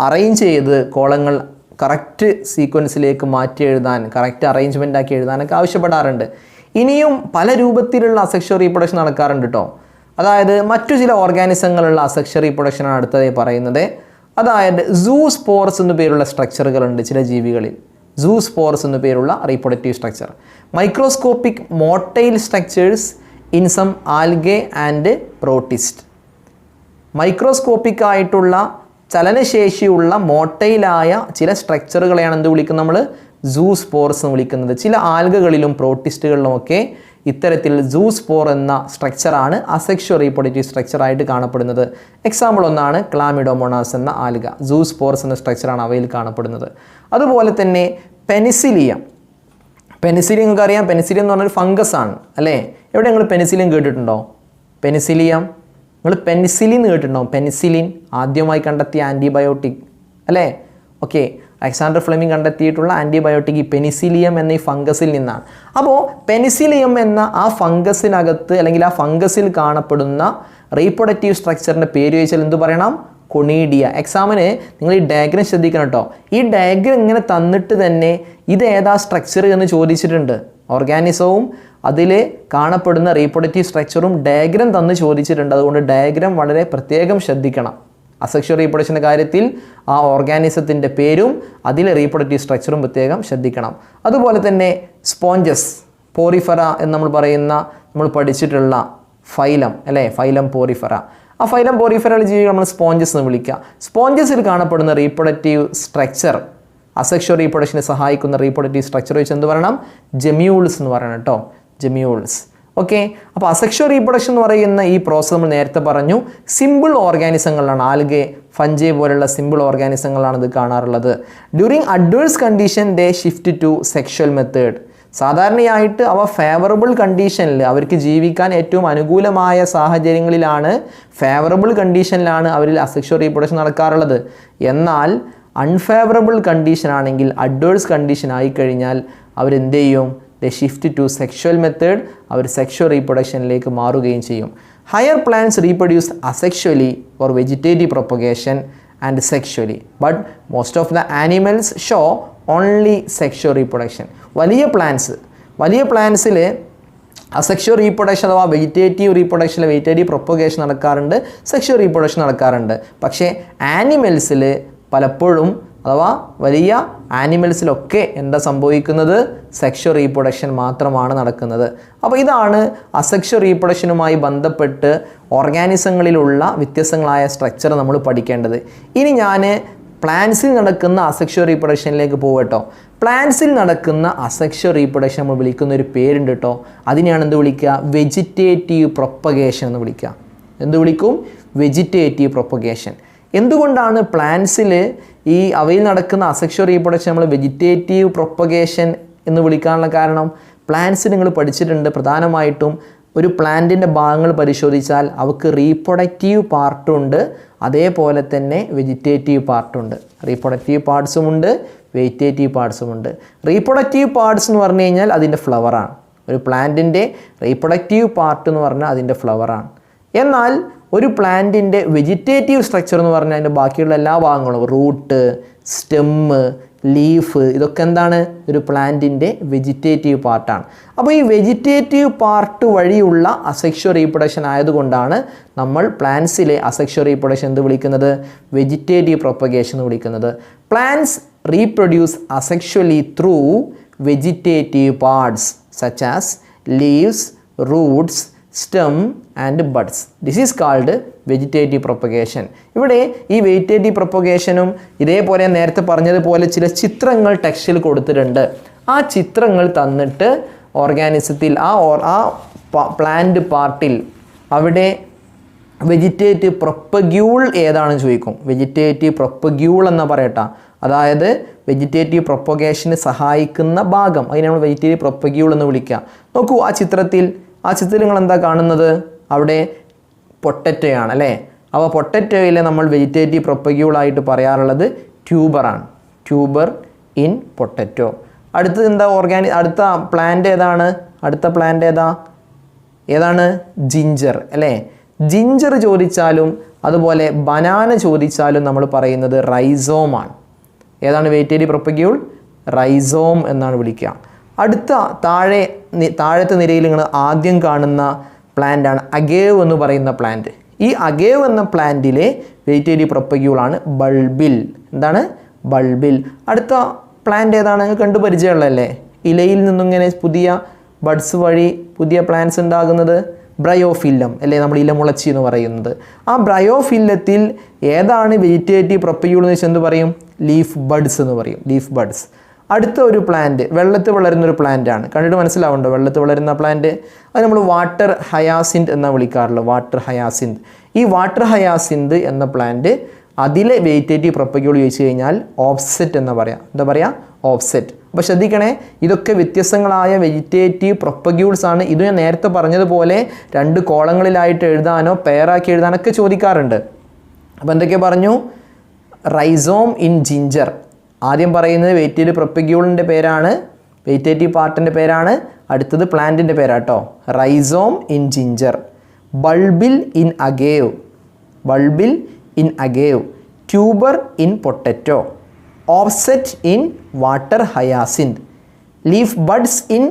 അറേഞ്ച് ചെയ്ത് കോളങ്ങൾ കറക്റ്റ് സീക്വൻസിലേക്ക് മാറ്റി എഴുതാൻ, കറക്റ്റ് അറേഞ്ച്മെൻ്റ് ആക്കി എഴുതാനൊക്കെ ആവശ്യപ്പെടാറുണ്ട്. ഇനിയും പല രൂപത്തിലുള്ള അസെക്ഷൽ റീപ്രൊഡക്ഷൻ നടക്കാറുണ്ട് കേട്ടോ. അതായത് മറ്റു ചില ഓർഗാനിസങ്ങളുള്ള അസെക്ഷൽ റീപ്രൊഡക്ഷനാണ് അടുത്തതായി പറയുന്നത്. അതായത് സൂസ്പോർസ് എന്നു പേരുള്ള സ്ട്രക്ചറുകളുണ്ട് ചില ജീവികളിൽ. സൂസ്പോർസ് എന്നു പേരുള്ള reproductive structure, microscopic motile structures in some algae and protist. Microscopic ആയിട്ടുള്ള ചലനശേഷിയുള്ള മോട്ടയിലായ ചില സ്ട്രക്ചറുകളെയാണ് എന്ത് വിളിക്കുന്നത്, നമ്മൾ സൂസ്പോർസ് എന്ന് വിളിക്കുന്നത്. ചില ആൽഗകളിലും പ്രോട്ടിസ്റ്റുകളിലുമൊക്കെ ഇത്തരത്തിൽ സൂസ്പോർ എന്ന സ്ട്രക്ചറാണ് അസെക്ഷൽ റീപ്രൊഡക്റ്റീവ് സ്ട്രക്ചറായിട്ട് കാണപ്പെടുന്നത്. എക്സാമ്പിൾ ഒന്നാണ് ക്ലാമിഡോമോണാസ് എന്ന ആൽഗ. സൂസ്പോർസ് എന്ന സ്ട്രക്ചറാണ് അവയിൽ കാണപ്പെടുന്നത്. അതുപോലെ തന്നെ പെനിസിലിയം. പെനിസിലിയം നിങ്ങൾക്ക് അറിയാം, പെനിസിലിയം എന്ന് പറഞ്ഞൊരു ഫംഗസ് ആണ് അല്ലേ. എവിടെ നിങ്ങൾ പെനിസിലിയം കേട്ടിട്ടുണ്ടോ? പെനിസിലിയം നിങ്ങൾ പെനിസിലിൻ കേട്ടിട്ടുണ്ടാവും. പെനിസിലിൻ ആദ്യമായി കണ്ടെത്തിയ ആൻറ്റിബയോട്ടിക് അല്ലേ. ഓക്കെ, അലക്സാണ്ടർ ഫ്ലെമിംഗ് കണ്ടെത്തിയിട്ടുള്ള ആൻറ്റിബയോട്ടിക് ഈ പെനിസിലിയം എന്ന ഈ ഫംഗസിൽ നിന്നാണ്. അപ്പോൾ പെനിസിലിയം എന്ന ആ ഫംഗസിനകത്ത് അല്ലെങ്കിൽ ആ ഫംഗസിൽ കാണപ്പെടുന്ന റീപ്രൊഡക്റ്റീവ് സ്ട്രക്ചറിൻ്റെ പേര് ചോദിച്ചാൽ എന്ത് പറയണം? കൊണീഡിയ. എക്സാമിന് നിങ്ങൾ ഈ ഡയഗ്രം ശ്രദ്ധിക്കണം കേട്ടോ. ഈ ഡയഗ്രം ഇങ്ങനെ തന്നിട്ട് തന്നെ ഇത് ഏതാ സ്ട്രക്ചർ എന്ന് ചോദിച്ചിട്ടുണ്ട്. ഓർഗാനിസവും അതിൽ കാണപ്പെടുന്ന റീപ്രൊഡക്റ്റീവ് സ്ട്രക്ചറും ഡയഗ്രം തന്ന് ചോദിച്ചിട്ടുണ്ട്. അതുകൊണ്ട് ഡയഗ്രം വളരെ പ്രത്യേകം ശ്രദ്ധിക്കണം. അസെക്ഷൽ റീപ്രൊഡക്ഷൻ്റെ കാര്യത്തിൽ ആ ഓർഗാനിസത്തിൻ്റെ പേരും അതിലെ റീപ്രൊഡക്റ്റീവ് സ്ട്രക്ചറും പ്രത്യേകം ശ്രദ്ധിക്കണം. അതുപോലെ തന്നെ സ്പോഞ്ചസ്, പോറിഫെറ എന്ന് നമ്മൾ പറയുന്ന, നമ്മൾ പഠിച്ചിട്ടുള്ള ഫൈലം അല്ലേ, ഫൈലം പോറിഫെറ. ആ ഫൈലം പോറിഫെറ ജീവികൾ നമ്മൾ സ്പോഞ്ചസ് എന്ന് വിളിക്കുക. സ്പോഞ്ചസിൽ കാണപ്പെടുന്ന റീപ്രൊഡക്റ്റീവ് സ്ട്രക്ചർ അസെക്ഷുവൽ റീപ്രൊഡക്ഷനെ സഹായിക്കുന്ന റീപ്രൊഡക്റ്റീവ് സ്ട്രക്ചർ വെച്ച് എന്ത് പറയണം? ജെമ്യൂൾസ് എന്ന് പറയണം കേട്ടോ, ജെമ്യൂൾസ്. ഓക്കെ, അപ്പോൾ അസെക്ഷുവൽ റീപ്രൊഡക്ഷൻ എന്ന് പറയുന്ന ഈ പ്രോസസ്സ് നമ്മൾ നേരത്തെ പറഞ്ഞു സിമ്പിൾ ഓർഗാനിസങ്ങളിലാണ്, ആൽഗെ, ഫഞ്ചൈ പോലുള്ള സിമ്പിൾ ഓർഗാനിസങ്ങളാണ് ഇത് കാണാറുള്ളത്. During adverse condition they shift to sexual method. സാധാരണയായിട്ട് അവ ഫേവറബിൾ കണ്ടീഷനിൽ, അവർക്ക് ജീവിക്കാൻ ഏറ്റവും അനുകൂലമായ സാഹചര്യങ്ങളിലാണ്, ഫേവറബിൾ കണ്ടീഷനിലാണ് അവരിൽ അസെക്ഷുവൽ റീപ്രൊഡക്ഷൻ നടക്കാറുള്ളത്. എന്നാൽ അൺഫേവറബിൾ കണ്ടീഷൻ ആണെങ്കിൽ, അഡ്വേഴ്സ് കണ്ടീഷൻ ആയിക്കഴിഞ്ഞാൽ അവരെന്ത് ചെയ്യും? They shift to sexual method, അവർ സെക്ഷൽ റീപ്രൊഡക്ഷനിലേക്ക് മാറുകയും ചെയ്യും. Higher plants reproduce asexually for vegetative propagation and sexually, but most of the animals show only sexual reproduction. വലിയ പ്ലാന്റ്സിൽ അസെക്ഷൽ റീപ്രൊഡക്ഷൻ അഥവാ വെജിറ്റേറ്റീവ് റീപ്രൊഡക്ഷനിൽ വെജിറ്റേറ്റീവ് പ്രൊപ്പഗേഷൻ നടക്കാറുണ്ട്, സെക്ഷൽ റീപ്രൊഡക്ഷൻ നടക്കാറുണ്ട്. പക്ഷേ ആനിമൽസിൽ പലപ്പോഴും അഥവാ വലിയ ആനിമൽസിലൊക്കെ എന്താ സംഭവിക്കുന്നത്? സെക്ഷൽ റീപ്രൊഡക്ഷൻ മാത്രമാണ് നടക്കുന്നത്. അപ്പോൾ ഇതാണ് അസെക്ഷൽ റീപ്രൊഡക്ഷനുമായി ബന്ധപ്പെട്ട് ഓർഗാനിസങ്ങളിലുള്ള വ്യത്യസ്തങ്ങളായ സ്ട്രക്ചർ നമ്മൾ പഠിക്കേണ്ടത്. ഇനി ഞാൻ പ്ലാന്റ്സിൽ നടക്കുന്ന അസെക്ഷൽ റീപ്രൊഡക്ഷനിലേക്ക് പോകട്ടോ. പ്ലാന്റ്സിൽ നടക്കുന്ന അസെക്ഷൽ റീപ്രൊഡക്ഷൻ നമ്മൾ വിളിക്കുന്ന ഒരു പേരുണ്ട് കേട്ടോ. അതിനെയാണ് എന്ത് വിളിക്കുക? വെജിറ്റേറ്റീവ് പ്രൊപ്പഗേഷൻ എന്ന് വിളിക്കുക. എന്ത് വിളിക്കും? Vegetative propagation. എന്തുകൊണ്ടാണ് പ്ലാന്റ്സിൽ അവയിൽ നടക്കുന്ന അസെക്ഷൽ റീപ്രൊഡക്ഷൻ നമ്മൾ വെജിറ്റേറ്റീവ് പ്രൊപ്പഗേഷൻ എന്ന് വിളിക്കാനുള്ള കാരണം? പ്ലാന്റ്സ് നിങ്ങൾ പഠിച്ചിട്ടുണ്ട്, പ്രധാനമായിട്ടും ഒരു പ്ലാന്റിൻ്റെ ഭാഗങ്ങൾ പരിശോധിച്ചാൽ അവർക്ക് റീപ്രൊഡക്റ്റീവ് പാർട്ടുണ്ട്, അതേപോലെ തന്നെ വെജിറ്റേറ്റീവ് പാർട്ടുണ്ട്. റീപ്രൊഡക്റ്റീവ് പാർട്സുമുണ്ട്, വെജിറ്റേറ്റീവ് പാർട്സുമുണ്ട്. റീപ്രൊഡക്റ്റീവ് പാർട്സ് എന്ന് പറഞ്ഞു കഴിഞ്ഞാൽ അതിൻ്റെ ഫ്ലവറാണ്. ഒരു പ്ലാന്റിൻ്റെ റീപ്രൊഡക്റ്റീവ് പാർട്ട് എന്ന് പറഞ്ഞാൽ അതിൻ്റെ ഫ്ലവറാണ്. എന്നാൽ ഒരു പ്ലാന്റിൻ്റെ വെജിറ്റേറ്റീവ് സ്ട്രക്ചർ എന്ന് പറഞ്ഞാൽ അതിൻ്റെ ബാക്കിയുള്ള എല്ലാ ഭാഗങ്ങളും, റൂട്ട്, സ്റ്റെമ്മ്, ലീഫ്, ഇതൊക്കെ എന്താണ്? ഒരു പ്ലാന്റിൻ്റെ വെജിറ്റേറ്റീവ് പാർട്ടാണ്. അപ്പോൾ ഈ വെജിറ്റേറ്റീവ് പാർട്ട് വഴിയുള്ള അസെക്ഷൽ റീപ്രൊഡക്ഷൻ ആയതുകൊണ്ടാണ് നമ്മൾ പ്ലാന്റ്സിലെ അസെക്ഷൽ റീപ്രൊഡക്ഷൻ എന്ത് വിളിക്കുന്നത്? വെജിറ്റേറ്റീവ് പ്രൊപ്പഗേഷൻ എന്ന് വിളിക്കുന്നത്. Plants reproduce asexually through vegetative parts such as leaves, Roots, stem and buds. This is called vegetative propagation. ഇവിടെ ഈ വെജിറ്റേറ്റീവ് പ്രൊപ്പഗേഷനും ഇതേപോലെ നേരത്തെ പറഞ്ഞതുപോലെ ചില ചിത്രങ്ങൾ ടെക്സ്റ്റിൽ കൊടുത്തിട്ടുണ്ട്. ആ ചിത്രങ്ങൾ തന്നിട്ട് ഓർഗാനിസത്തിൽ ആ പ്ലാന്റ് പാർട്ടിൽ അവിടെ വെജിറ്റേറ്റീവ് പ്രൊപ്പഗ്യൂൾ ഏതാണെന്ന് ചോദിക്കും. വെജിറ്റേറ്റീവ് പ്രൊപ്പഗ്യൂൾ എന്ന് പറയട്ടെ, അതായത് വെജിറ്റേറ്റീവ് പ്രൊപ്പഗേഷന് സഹായിക്കുന്ന ഭാഗം, അതിനെ നമ്മൾ വെജിറ്റേറ്റീവ് പ്രൊപ്പഗ്യൂൾ എന്ന് വിളിക്കുക. നോക്കൂ, ആ ചിത്രത്തിൽ നിങ്ങൾ എന്താ കാണുന്നത്? അവിടെ പൊട്ടറ്റോയാണ് അല്ലേ? അപ്പോൾ പൊട്ടറ്റോയിലെ നമ്മൾ വെജിറ്റേറ്റീവ് പ്രൊപ്പഗ്യൂളായിട്ട് പറയാറുള്ളത് ട്യൂബറാണ്. Tuber in potato. അടുത്തത് എന്താ? അടുത്ത പ്ലാന്റ് ഏതാണ്? ഏതാണ്? ജിഞ്ചർ അല്ലേ? ജിഞ്ചർ ചോദിച്ചാലും അതുപോലെ ബനാന ചോദിച്ചാലും നമ്മൾ പറയുന്നത് റൈസോമാണ്. ഏതാണ് വെജിറ്റേറ്റീവ് പ്രൊപ്പഗ്യൂൾ? റൈസോം എന്നാണ് വിളിക്കുക. അടുത്ത താഴത്തെ നിരയിൽ നിങ്ങൾ ആദ്യം കാണുന്ന പ്ലാന്റാണ് അഗേവ് എന്ന് പറയുന്ന പ്ലാന്റ്. ഈ അഗേവ് എന്ന പ്ലാന്റിലെ വെജിറ്റേറ്റീവ് പ്രൊപ്പഗ്യൂളാണ് ബൾബിൽ. എന്താണ്? ബൾബിൽ. അടുത്ത പ്ലാന്റ് ഏതാണ്? കണ്ടു പരിചയമുള്ളതല്ലേ? ഇലയിൽ നിന്നിങ്ങനെ പുതിയ ബഡ്സ് വഴി പുതിയ പ്ലാന്റ്സ് ഉണ്ടാകുന്നത് ബ്രയോഫില്ലം അല്ലേ? നമ്മൾ ഇലമുളച്ചി എന്ന് പറയുന്നത്. ആ ബ്രയോഫില്ലത്തിൽ ഏതാണ് വെജിറ്റേറ്റീവ് പ്രൊപ്പഗ്യൂൾ എന്ന് വെച്ചാൽ എന്ത് പറയും? ലീഫ് ബഡ്സ് എന്ന് പറയും. Leaf buds. അടുത്ത ഒരു പ്ലാന്റ് വെള്ളത്തിൽ വളരുന്നൊരു പ്ലാന്റാണ്. കണ്ടിട്ട് മനസ്സിലാവുന്നുണ്ടോ? വെള്ളത്തിൽ വളരുന്ന പ്ലാന്റ് അത് നമ്മൾ വാട്ടർ ഹയാസിന്ത് എന്നാണ് വിളിക്കാറുള്ളത്. Water hyacinth. ഈ വാട്ടർ ഹയാസിന്ത് എന്ന പ്ലാന്റ് അതിലെ വെജിറ്റേറ്റീവ് പ്രൊപ്പഗ്യൂൾ ചോദിച്ചു കഴിഞ്ഞാൽ ഓഫ്സെറ്റ് എന്ന് പറയാം. എന്താ പറയുക? ഓഫ്സെറ്റ്. അപ്പോൾ ശ്രദ്ധിക്കണേ, ഇതൊക്കെ വ്യത്യസ്തങ്ങളായ വെജിറ്റേറ്റീവ് പ്രൊപ്പഗ്യൂൾസ് ആണ്. ഇത് ഞാൻ നേരത്തെ പറഞ്ഞതുപോലെ 2 കോളങ്ങളിലായിട്ട് എഴുതാനോ പെയറാക്കി എഴുതാനൊക്കെ ചോദിക്കാറുണ്ട്. അപ്പോൾ എന്തൊക്കെ പറഞ്ഞു? Rhizome in ginger. ആദ്യം പറയുന്നത് വെജിറ്റേറ്റീവ് പ്രൊപ്പഗ്യൂളിൻ്റെ പേരാണ്, വെജിറ്റേറ്റീവ് പാർട്ടിൻ്റെ പേരാണ്. അടുത്തത് പ്ലാന്റിൻ്റെ പേരാട്ടോ. Rhizome in ginger. Bulbil in agave. Bulbil in agave. Tuber in potato. Offset in water hyacinth. Leaf buds in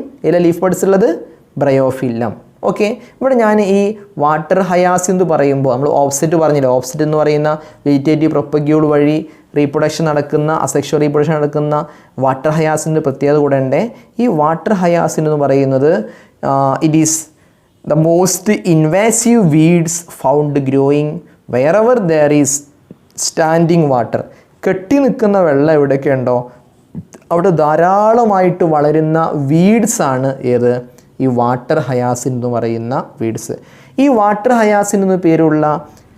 leaf buds ഉള്ളത് ബ്രയോഫില്ലം. ഓക്കെ, ഇവിടെ ഞാൻ ഈ വാട്ടർ ഹയാസിന്ത് പറയുമ്പോൾ നമ്മൾ ഓഫ്സെറ്റ് പറഞ്ഞില്ല. ഓഫ്സെറ്റ് എന്ന് പറയുന്ന വെജിറ്റേറ്റീവ് പ്രൊപ്പഗ്യൂൾ വഴി റീപ്രൊഡക്ഷൻ നടക്കുന്ന, അസെക്ഷൽ റീപ്രൊഡക്ഷൻ നടക്കുന്ന വാട്ടർ ഹയാസിൻ്റെ പ്രത്യേകത കൂടെ ഉണ്ട്. ഈ വാട്ടർ ഹയാസിൻ എന്ന് പറയുന്നത് it is the most invasive weeds found growing wherever there is standing water. കെട്ടി നിൽക്കുന്ന വെള്ളം എവിടെയൊക്കെ ഉണ്ടോ അവിടെ ധാരാളമായിട്ട് വളരുന്ന വീഡ്സാണ് ഏത്, ഈ വാട്ടർ ഹയാസിൻ എന്ന് പറയുന്ന വീഡ്സ്. ഈ വാട്ടർ ഹയാസിൻ എന്ന് പേരുള്ള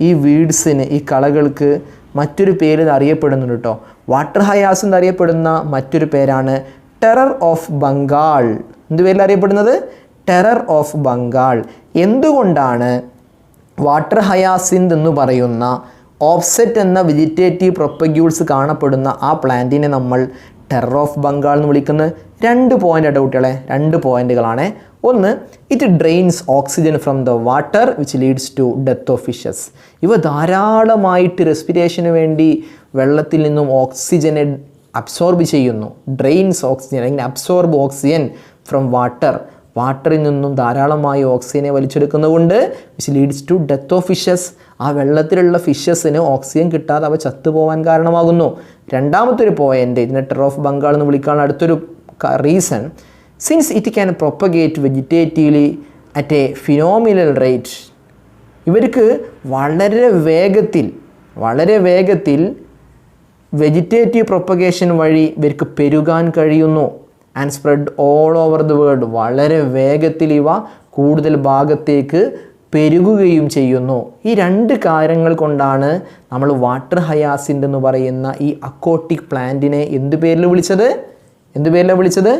ഈ വീഡ്സിന്, ഈ കളകൾക്ക് മറ്റൊരു പേര് അറിയപ്പെടുന്നുണ്ട് കേട്ടോ. വാട്ടർ ഹയാസ് എന്നറിയപ്പെടുന്ന മറ്റൊരു പേരാണ് ടെറർ ഓഫ് ബംഗാൾ. എന്ത് പേരിൽ അറിയപ്പെടുന്നത്? Terror of Bengal. എന്തുകൊണ്ടാണ് വാട്ടർ ഹയാസിന്ത് എന്ന് പറയുന്ന ഓഫ്സെറ്റ് എന്ന വെജിറ്റേറ്റീവ് പ്രൊപ്പഗ്യൂൾസ് കാണപ്പെടുന്ന ആ പ്ലാന്റിനെ നമ്മൾ ടെറർ ഓഫ് ബംഗാൾ എന്ന് വിളിക്കുന്നത്? 2 പോയിൻ്റ് ആയിട്ട് കുട്ടികളെ, 2 പോയിന്റുകളാണ്. ഒന്ന്, it drains oxygen from the water which leads to death of fishes. ഇവ ധാരാളമായിട്ട് റെസ്പിറേഷന് വേണ്ടി വെള്ളത്തിൽ നിന്നും ഓക്സിജനെ അബ്സോർബ് ചെയ്യുന്നു. ഡ്രെയിൻസ് ഓക്സിജൻ അല്ലെങ്കിൽ അബ്സോർബ് ഓക്സിജൻ ഫ്രം വാട്ടർ. വാട്ടറിൽ നിന്നും ധാരാളമായി ഓക്സിജനെ വലിച്ചെടുക്കുന്നതുകൊണ്ട് which leads to death of fishes. ആ വെള്ളത്തിലുള്ള ഫിഷസിന് ഓക്സിജൻ കിട്ടാതെ അവ ചത്തുപോകാൻ കാരണമാകുന്നു. രണ്ടാമത്തെ ഒരു പോയിന്റ്, ഇതിനെ ടെറർ ഓഫ് ബംഗാൾ എന്ന് വിളിക്കാനുള്ള അടുത്തൊരു reason, since it can propagate vegetatively at a phenomenal rate. ഇവർക്ക് വളരെ വേഗത്തിൽ വെജിറ്റേറ്റീവ് പ്രൊപ്പഗേഷൻ വഴി ഇവർക്ക് പെരുകാൻ കഴിയുന്നു. And spread all over the world. വളരെ വേഗത്തിൽ ഇവ കൂടുതൽ ഭാഗത്തേക്ക് പെരുകുകയും ചെയ്യുന്നു. ഈ 2 കാര്യങ്ങൾ കൊണ്ടാണ് നമ്മൾ വാട്ടർ ഹയാസിൻ്റ് എന്ന് പറയുന്ന ഈ അക്വാട്ടിക് പ്ലാന്റിനെ എന്ത് പേരിലാണ് വിളിച്ചത്?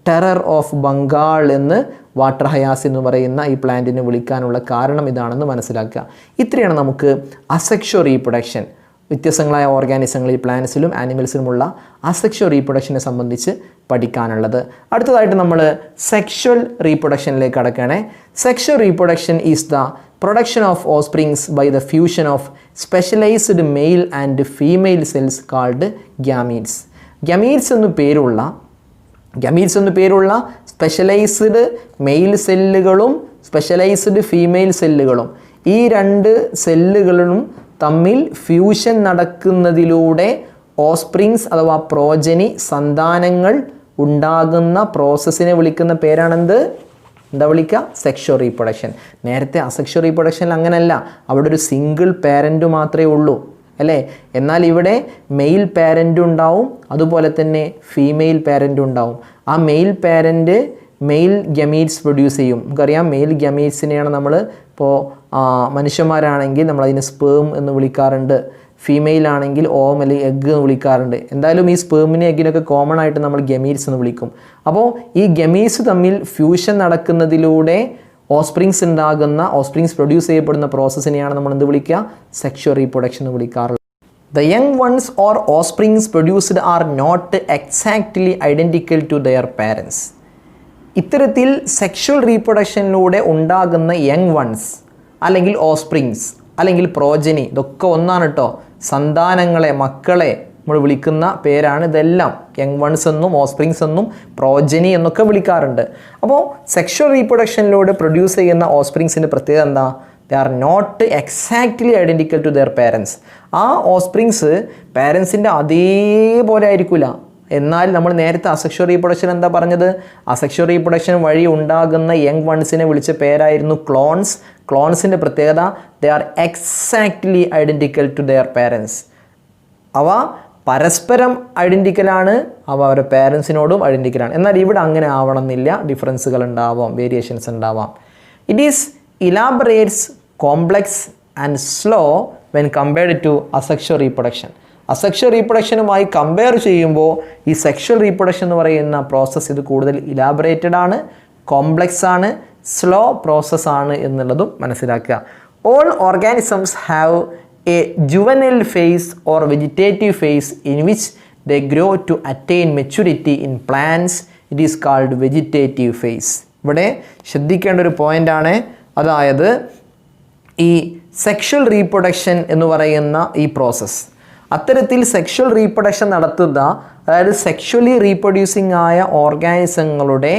ടെറർ ഓഫ് ബംഗാൾ എന്ന് വാട്ടർ ഹയാസ് എന്ന് പറയുന്ന ഈ പ്ലാന്റിനെ വിളിക്കാനുള്ള കാരണം ഇതാണെന്ന് മനസ്സിലാക്കുക. ഇത്രയാണ് നമുക്ക് അസെക്ഷുവൽ റീപ്രൊഡക്ഷൻ, വ്യത്യസ്തങ്ങളായ ഓർഗാനിസങ്ങളിൽ പ്ലാന്റ്സിലും ആനിമൽസിലുമുള്ള അസെക്ഷുവൽ റീപ്രൊഡക്ഷനെ സംബന്ധിച്ച് പഠിക്കാനുള്ളത്. അടുത്തതായിട്ട് നമ്മൾ സെക്ഷുവൽ റീപ്രൊഡക്ഷനിലേക്ക് കടക്കുകയാണ്. Sexual reproduction is the production of offsprings by the fusion of specialised male and female cells called gametes. Gametes എന്ന് പേരുള്ള സ്പെഷ്യലൈസ്ഡ് മെയിൽ സെല്ലുകളും സ്പെഷ്യലൈസ്ഡ് ഫീമെയിൽ സെല്ലുകളും, ഈ 2 സെല്ലുകളും തമ്മിൽ ഫ്യൂഷൻ നടക്കുന്നതിലൂടെ ഓസ്പ്രിങ്സ് അഥവാ പ്രോജനി സന്താനങ്ങൾ ഉണ്ടാകുന്ന പ്രോസസ്സിനെ വിളിക്കുന്ന പേരാണെന്ത്? എന്താ വിളിക്കുക? Sexual reproduction. നേരത്തെ അസെക്ഷുവൽ റീപ്രൊഡക്ഷനിൽ അങ്ങനെയല്ല, അവിടെ ഒരു സിംഗിൾ പാരൻ്റ് മാത്രമേ ഉള്ളൂ അല്ലേ? എന്നാൽ ഇവിടെ മെയിൽ പാരൻ്റ് ഉണ്ടാവും, അതുപോലെ തന്നെ ഫീമെയിൽ പാരൻ്റ് ഉണ്ടാവും. ആ male parent male gametes produce ചെയ്യും. നമുക്കറിയാം മെയിൽ ഗമീറ്റ്സിനെയാണ് നമ്മൾ ഇപ്പോൾ മനുഷ്യന്മാരാണെങ്കിൽ നമ്മളതിന് സ്പേം എന്ന് വിളിക്കാറുണ്ട്, ഫീമെയിൽ ആണെങ്കിൽ ഓം അല്ലെങ്കിൽ എഗ്ഗ് എന്ന് വിളിക്കാറുണ്ട്. എന്തായാലും ഈ സ്പേമിനെ എഗ്ഗിനൊക്കെ കോമൺ ആയിട്ട് നമ്മൾ ഗമീറ്റ്സ് എന്ന് വിളിക്കും. അപ്പോൾ ഈ ഗമീറ്റ്സ് തമ്മിൽ ഫ്യൂഷൻ നടക്കുന്നതിലൂടെ ഓസ്പ്രിങ്സ് പ്രൊഡ്യൂസ് ചെയ്യപ്പെടുന്ന പ്രോസസ്സിനെയാണ് നമ്മൾ എന്ത് വിളിക്കുക? സെക്ഷുവൽ റീപ്രൊഡക്ഷൻ എന്ന് വിളിക്കാറുള്ളത്. The young ones or offsprings produced are not exactly identical to their parents. ഇത്തരത്തിൽ സെക്ഷുവൽ റീപ്രൊഡക്ഷനിലൂടെ ഉണ്ടാകുന്ന യങ് വൺസ് അല്ലെങ്കിൽ ഓസ്പ്രിങ്സ് അല്ലെങ്കിൽ പ്രോജനി, ഇതൊക്കെ ഒന്നാണ് കേട്ടോ. സന്താനങ്ങളെ, മക്കളെ നമ്മൾ വിളിക്കുന്ന പേരാണ് ഇതെല്ലാം. യങ് വൺസ് എന്നും ഓസ്പ്രിങ്സ് എന്നും പ്രോജനി എന്നൊക്കെ വിളിക്കാറുണ്ട്. അപ്പോൾ സെക്ഷുവൽ റീപ്രൊഡക്ഷനിലൂടെ പ്രൊഡ്യൂസ് ചെയ്യുന്ന ഓസ്പ്രിങ്സിൻ്റെ പ്രത്യേകത എന്താ? They are not exactly identical to their parents. ആ ഓസ്പ്രിങ്സ് പാരൻസിൻ്റെ അതേപോലെ ആയിരിക്കില്ല. എന്നാൽ നമ്മൾ നേരത്തെ അസെക്ഷുവൽ റീപ്രൊഡക്ഷൻ എന്താ പറഞ്ഞത്? അസെക്ഷുവൽ റീപ്രൊഡക്ഷൻ വഴി ഉണ്ടാകുന്ന യങ് വൺസിനെ വിളിച്ച പേരായിരുന്നു ക്ലോൺസ്. ക്ലോൺസിൻ്റെ പ്രത്യേകത they are exactly identical to their parents. അവ പരസ്പരം ഐഡൻറ്റിക്കലാണ്, അവ അവരുടെ പാരൻസിനോടും ഐഡൻറ്റിക്കലാണ്. എന്നാൽ ഇവിടെ അങ്ങനെ ആവണമെന്നില്ല, ഡിഫറൻസുകൾ ഉണ്ടാവാം, വേരിയേഷൻസ് ഉണ്ടാവാം. It is elaborates, complex and slow when compared to asexual reproduction. Asexual റീപ്രൊഡക്ഷനുമായി കമ്പയർ ചെയ്യുമ്പോൾ ഈ സെക്ഷുവൽ റീപ്രൊഡക്ഷൻ എന്ന് പറയുന്ന പ്രോസസ്സ് ഇത് കൂടുതൽ ഇലാബറേറ്റഡ് ആണ്, കോംപ്ലക്സ് ആണ്, സ്ലോ പ്രോസസ്സാണ് എന്നുള്ളതും മനസ്സിലാക്കുക. All organisms have a juvenile phase or vegetative phase in which they grow to attain maturity. In plants it is called vegetative phase. ഇവിടെ ശ്രദ്ധിക്കേണ്ട ഒരു പോയിൻ്റാണ്, അതായത് ഈ സെക്ഷുവൽ റീപ്രൊഡക്ഷൻ എന്ന് പറയുന്ന ഈ പ്രോസസ്സ്, അത്തരത്തിൽ സെക്ഷുവൽ റീപ്രൊഡക്ഷൻ നടത്തുന്ന, അതായത് സെക്ഷുവലി റീപ്രൊഡ്യൂസിങ് ആയ ഓർഗാനിസങ്ങളുടെ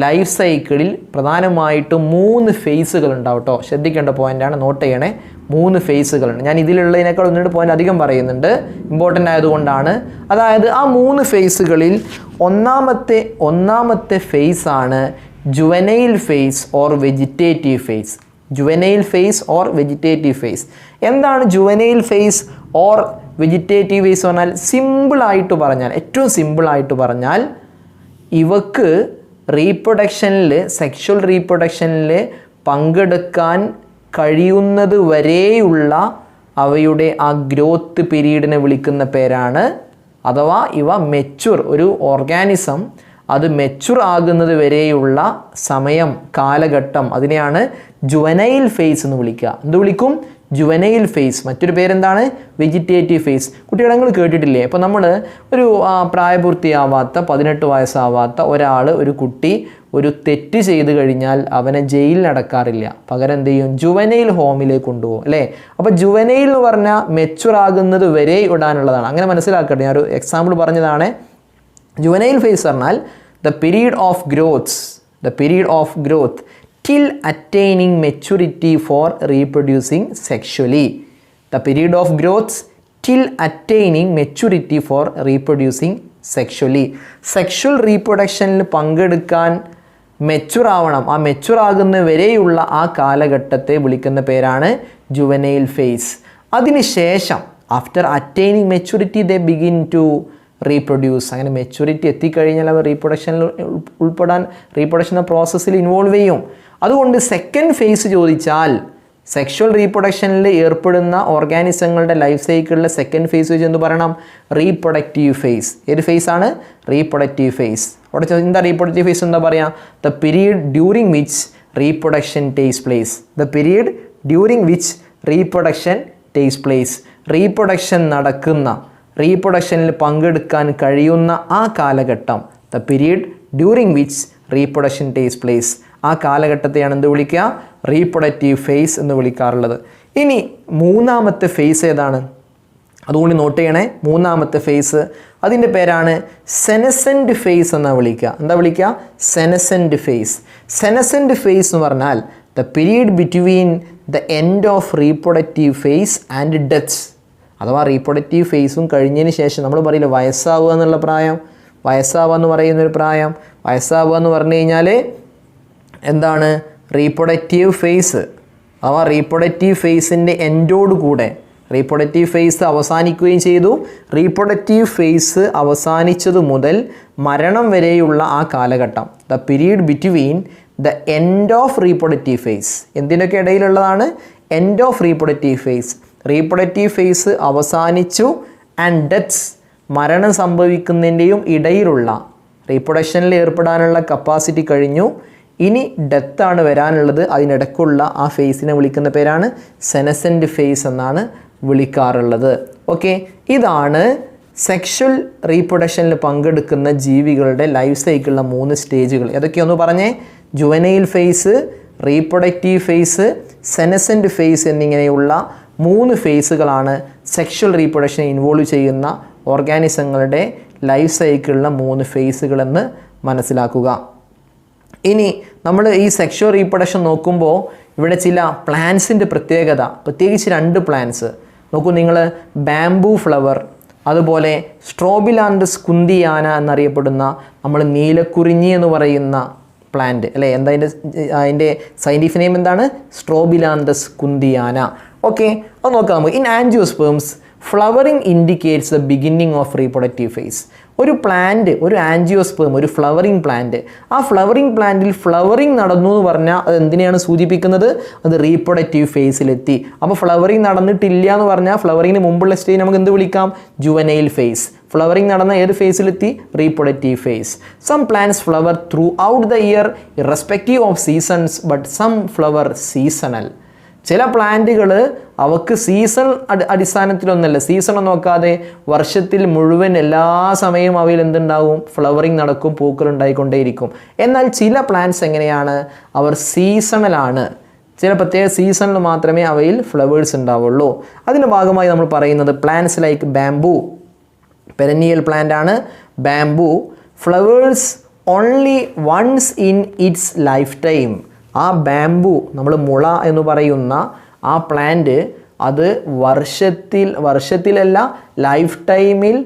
ലൈഫ് സൈക്കിളിൽ പ്രധാനമായിട്ടും 3 ഫേസുകൾ ഉണ്ടാവും കേട്ടോ. ശ്രദ്ധിക്കേണ്ട പോയിൻ്റാണ്, നോട്ട് ചെയ്യണേ. 3 ഫേസുകളുണ്ട്. ഞാൻ ഇതിലുള്ളതിനേക്കാൾ 1-2 പോയിൻ്റ് അധികം പറയുന്നുണ്ട്, ഇമ്പോർട്ടൻ്റ് ആയതുകൊണ്ടാണ്. അതായത് ആ 3 ഫേസുകളിൽ ഒന്നാമത്തെ ഫേസാണ് juvenile phase or vegetative phase. Juvenile phase or vegetative phase. എന്താണ് juvenile phase or vegetative phase പറഞ്ഞാൽ സിമ്പിളായിട്ട് പറഞ്ഞാൽ, ഏറ്റവും സിമ്പിളായിട്ട് പറഞ്ഞാൽ ഇവക്ക് റീപ്രൊഡക്ഷനിൽ, സെക്ഷൽ റീപ്രൊഡക്ഷനിൽ പങ്കെടുക്കാൻ കഴിയുന്നത് വരെയുള്ള അവയുടെ ആ ഗ്രോത്ത് പീരീഡിനെ വിളിക്കുന്ന പേരാണ്, അഥവാ ഇവ മെച്യൂർ, ഒരു ഓർഗാനിസം അത് മെച്യൂർ ആകുന്നത് വരെയുള്ള സമയം, കാലഘട്ടം, അതിനെയാണ് ജുവനൈൽ ഫേസ് എന്ന് വിളിക്കുക. എന്ത് വിളിക്കും? Juvenile phase. മറ്റൊരു പേരെന്താണ്? Vegetative phase. കുട്ടികളെ നിങ്ങൾ കേട്ടിട്ടില്ലേ? അപ്പോൾ നമ്മൾ ഒരു പ്രായപൂർത്തിയാവാത്ത 18 വയസ്സാവാത്ത ഒരു കുട്ടി ഒരു തെറ്റ് ചെയ്ത് കഴിഞ്ഞാൽ അവനെ ജയിലിൽ അടക്കാറില്ല, പകരം എന്ത് ചെയ്യും? ജുവനൈൽ ഹോമിലേക്ക് കൊണ്ടുപോകും, അല്ലേ? അപ്പോൾ ജുവനൈൽ എന്ന് പറഞ്ഞാൽ മെച്യൂർ ആകുന്നത് വരെ ഇടാനുള്ളതാണ്. അങ്ങനെ മനസ്സിലാക്കട്ടെ, ഞാൻ ഒരു എക്സാമ്പിൾ പറഞ്ഞതാണ്. ജുവനൈൽ ഫേസ് പറഞ്ഞാൽ the period of growth till attaining maturity for reproducing sexually. The period of growth till attaining maturity for reproducing sexually. Sexual റീപ്രൊഡക്ഷനിൽ പങ്കെടുക്കാൻ മെച്യൂർ ആവണം, ആ മെച്യൂർ ആകുന്ന വരെയുള്ള ആ കാലഘട്ടത്തെ വിളിക്കുന്ന പേരാണ് ജുവനൈൽ ഫേസ്. അതിനുശേഷം after attaining maturity they begin to reproduce. അങ്ങനെ മെച്യൂരിറ്റി എത്തിക്കഴിഞ്ഞാൽ അവർ റീപ്രൊഡക്ഷൻ പ്രോസസ്സിൽ ഇൻവോൾവ് ചെയ്യും. അതുകൊണ്ട് സെക്കൻഡ് ഫേസ് ചോദിച്ചാൽ സെക്ഷൽ റീപ്രൊഡക്ഷനിൽ ഏർപ്പെടുന്ന ഓർഗാനിസങ്ങളുടെ ലൈഫ് സൈക്കിളിലെ സെക്കൻഡ് ഫേസ് വെച്ച് എന്ത് പറയണം? Reproductive phase. ഏത് ഫേസ് ആണ്? Reproductive phase. അവിടെ എന്താ റീപ്രൊഡക്റ്റീവ് ഫേസ് എന്താ പറയുക? The period during which reproduction takes place. The period during which reproduction takes place. Reproduction നടക്കുന്ന, റീപ്രൊഡക്ഷനിൽ പങ്കെടുക്കാൻ കഴിയുന്ന ആ കാലഘട്ടം, the period during which reproduction takes place, ആ കാലഘട്ടത്തെയാണ് എന്ത് വിളിക്കുക? റീപ്രൊഡക്റ്റീവ് ഫേസ് എന്ന് വിളിക്കാറുള്ളത്. ഇനി മൂന്നാമത്തെ ഫേസ് ഏതാണ്? അതുകൊണ്ട് നോട്ട് ചെയ്യണേ. മൂന്നാമത്തെ ഫേസ്, അതിൻ്റെ പേരാണ് സെനസെൻ്റ് ഫേസ് എന്നാണ് വിളിക്കുക. എന്താ വിളിക്കുക? സെനസെൻ്റ് ഫേസ്. സെനസെൻ്റ് ഫേസ് എന്ന് പറഞ്ഞാൽ the period between the end of reproductive phase and deaths. അഥവാ റീപ്രൊഡക്റ്റീവ് ഫേസും കഴിഞ്ഞതിന് ശേഷം നമ്മൾ പറയില്ല വയസ്സാവുക എന്നുള്ള പ്രായം, വയസ്സാവുക എന്ന് പറയുന്നൊരു പ്രായം. വയസ്സാവുക എന്ന് പറഞ്ഞു കഴിഞ്ഞാൽ എന്താണ്? റീപ്രൊഡക്റ്റീവ് ഫേസ്, അഥവാ റീപ്രൊഡക്റ്റീവ് ഫേസിൻ്റെ എൻഡോട് കൂടെ റീപ്രൊഡക്റ്റീവ് ഫേസ് അവസാനിക്കുകയും ചെയ്തു. റീപ്രൊഡക്റ്റീവ് ഫേസ് അവസാനിച്ചതു മുതൽ മരണം വരെയുള്ള ആ കാലഘട്ടം, the period between the end of reproductive phase. എന്തിനൊക്കെ ഇടയിലുള്ളതാണ്? End of reproductive phase. Reproductive phase അവസാനിച്ചു ആൻഡ് ഡെത്ത്സ്, മരണം സംഭവിക്കുന്നതിൻ്റെയും ഇടയിലുള്ള, റീപ്രൊഡക്ഷനിൽ ഏർപ്പെടാനുള്ള കപ്പാസിറ്റി കഴിഞ്ഞു, ഇനി ഡെത്താണ് വരാനുള്ളത്, അതിനിടയ്ക്കുള്ള ആ ഫേസിനെ വിളിക്കുന്ന പേരാണ് സെനസെൻ്റ് ഫേസ് എന്നാണ് വിളിക്കാറുള്ളത്. ഓക്കെ, ഇതാണ് സെക്ഷൽ റീപ്രൊഡക്ഷനിൽ പങ്കെടുക്കുന്ന ജീവികളുടെ ലൈഫ് സൈക്കിളിലെ 3 സ്റ്റേജുകൾ. ഏതൊക്കെയൊന്ന് പറഞ്ഞേ? Juvenile phase, reproductive phase, senescent phase എന്നിങ്ങനെയുള്ള 3 ഫേസുകളാണ് സെക്ഷൽ റീപ്രൊഡക്ഷൻ ഇൻവോൾവ് ചെയ്യുന്ന ഓർഗാനിസങ്ങളുടെ ലൈഫ് സൈക്കിളിലെ 3 ഫേസുകളെന്ന് മനസ്സിലാക്കുക. ഇനി നമ്മൾ ഈ സെക്ഷൽ റീപ്രൊഡക്ഷൻ നോക്കുമ്പോൾ ഇവിടെ ചില പ്ലാന്റ്സിൻ്റെ പ്രത്യേകത, പ്രത്യേകിച്ച് 2 പ്ലാന്റ്സ് നോക്കൂ നിങ്ങൾ. ബാംബൂ ഫ്ലവർ, അതുപോലെ സ്ട്രോബിലാൻഡസ് കുന്തിയാന എന്നറിയപ്പെടുന്ന നമ്മൾ നീലക്കുറിഞ്ഞി എന്ന് പറയുന്ന പ്ലാന്റ്, അല്ലേ? എന്താ അതിൻ്റെ സയൻറ്റിഫിക് നെയിം എന്താണ്? സ്ട്രോബിലാൻഡസ് കുന്തിയാന. ഓക്കെ, അത് നോക്കാം നമുക്ക്. In angiosperms flowering indicates the beginning of reproductive phase. ഒരു പ്ലാന്റ്, ഒരു ആൻജിയോസ്പേം, ഒരു ഫ്ലവറിംഗ് പ്ലാന്റ്, ആ ഫ്ലവറിംഗ് പ്ലാന്റിൽ ഫ്ലവറിംഗ് നടന്നു എന്ന് പറഞ്ഞാൽ അത് എന്തിനെയാണ് സൂചിപ്പിക്കുന്നത്? അത് റീപ്രൊഡക്റ്റീവ് ഫേസിലെത്തി. അപ്പോൾ ഫ്ലവറിംഗ് നടന്നിട്ടില്ല എന്ന് പറഞ്ഞാൽ ഫ്ലവറിങ്ങിന് മുമ്പുള്ള സ്റ്റേജ് നമുക്ക് എന്ത് വിളിക്കാം? Juvenile face. ഫ്ലവറിംഗ് നടന്ന ഏത് ഫേസിലെത്തി? Reproductive phase. Some plants flower throughout the year irrespective of seasons but some flower seasonal. ചില പ്ലാന്റുകൾ അവക്ക് സീസൺ അടിസ്ഥാനത്തിലൊന്നല്ല, സീസൺ നോക്കാതെ വർഷത്തിൽ മുഴുവൻ എല്ലാ സമയവും അവയിൽ എന്തുണ്ടാവും? ഫ്ലവറിങ് നടക്കും, പൂക്കൾ ഉണ്ടായിക്കൊണ്ടേയിരിക്കും. എന്നാൽ ചില പ്ലാന്റ്സ് എങ്ങനെയാണ്? അവർ സീസണലാണ്. ചില പ്രത്യേക സീസണിൽ മാത്രമേ അവയിൽ ഫ്ലവേഴ്സ് ഉണ്ടാവുള്ളൂ. അതിൻ്റെ ഭാഗമായി നമ്മൾ പറയുന്നത് plants like bamboo, perennial plant ആണ് bamboo. Flowers only once in its life time. ആ ബാംബു, നമ്മൾ മുള എന്ന് പറയുന്ന ആ പ്ലാന്റ്, അത് വർഷത്തിലല്ല ലൈഫ് ടൈമിൽ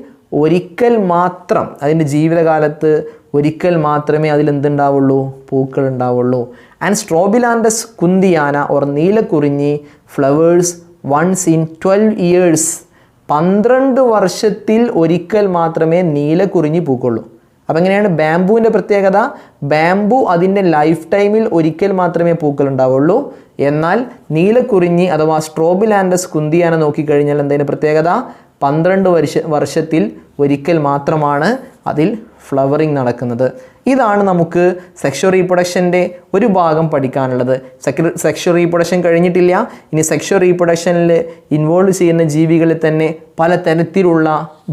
ഒരിക്കൽ മാത്രം, അതിൻ്റെ ജീവിതകാലത്ത് ഒരിക്കൽ മാത്രമേ അതിലെന്തുണ്ടാവുള്ളൂ? പൂക്കൾ ഉണ്ടാവുള്ളൂ. And Strobilanthes kunthiana or Neelakurinji flowers once in 12 years. 12 വർഷത്തിൽ ഒരിക്കൽ മാത്രമേ നീലക്കുറിഞ്ഞി പൂക്കുള്ളൂ. അപ്പം എങ്ങനെയാണ് ബാംബുവിൻ്റെ പ്രത്യേകത? ബാംബു അതിൻ്റെ ലൈഫ് ടൈമിൽ ഒരിക്കൽ മാത്രമേ പൂക്കളുണ്ടാവുള്ളൂ. എന്നാൽ നീലക്കുറിഞ്ഞി അഥവാ സ്ട്രോബിലാൻഡസ് കുന്തിയാന നോക്കിക്കഴിഞ്ഞാൽ എന്തിൻ്റെ പ്രത്യേകത? 12 വർഷത്തിൽ ഒരിക്കൽ മാത്രമാണ് അതിൽ ഫ്ലവറിങ് നടക്കുന്നത്. ഇതാണ് നമുക്ക് സെക്ഷൽ റീപ്രൊഡക്ഷൻ്റെ ഒരു ഭാഗം പഠിക്കാനുള്ളത്. സെക്ഷൽ റീപ്രൊഡക്ഷൻ കഴിഞ്ഞിട്ടില്ല. ഇനി സെക്ഷൽ റീപ്രൊഡക്ഷനിൽ ഇൻവോൾവ് ചെയ്യുന്ന ജീവികളിൽ തന്നെ പലതരത്തിലുള്ള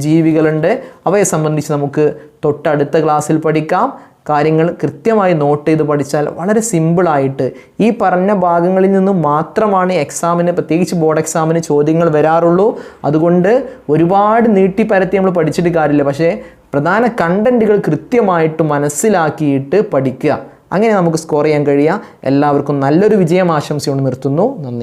ജീവികളുണ്ട്. അവയെ സംബന്ധിച്ച് നമുക്ക് തൊട്ടടുത്ത ക്ലാസ്സിൽ പഠിക്കാം. കാര്യങ്ങൾ കൃത്യമായി നോട്ട് ചെയ്ത് പഠിച്ചാൽ വളരെ സിമ്പിളായിട്ട് ഈ പറഞ്ഞ ഭാഗങ്ങളിൽ നിന്നും മാത്രമാണ് എക്സാമിന്, പ്രത്യേകിച്ച് ബോർഡ് എക്സാമിന് ചോദ്യങ്ങൾ വരാറുള്ളൂ. അതുകൊണ്ട് ഒരുപാട് നീട്ടിപ്പരത്തി നമ്മൾ പഠിച്ചിട്ട് കാര്യമില്ല. പക്ഷേ പ്രധാന കണ്ടൻറ്റുകൾ കൃത്യമായിട്ട് മനസ്സിലാക്കിയിട്ട് പഠിക്കുക. അങ്ങനെ നമുക്ക് സ്കോർ ചെയ്യാൻ കഴിയുക. എല്ലാവർക്കും നല്ലൊരു വിജയം ആശംസിച്ചുകൊണ്ട് നിർത്തുന്നു. നന്ദി.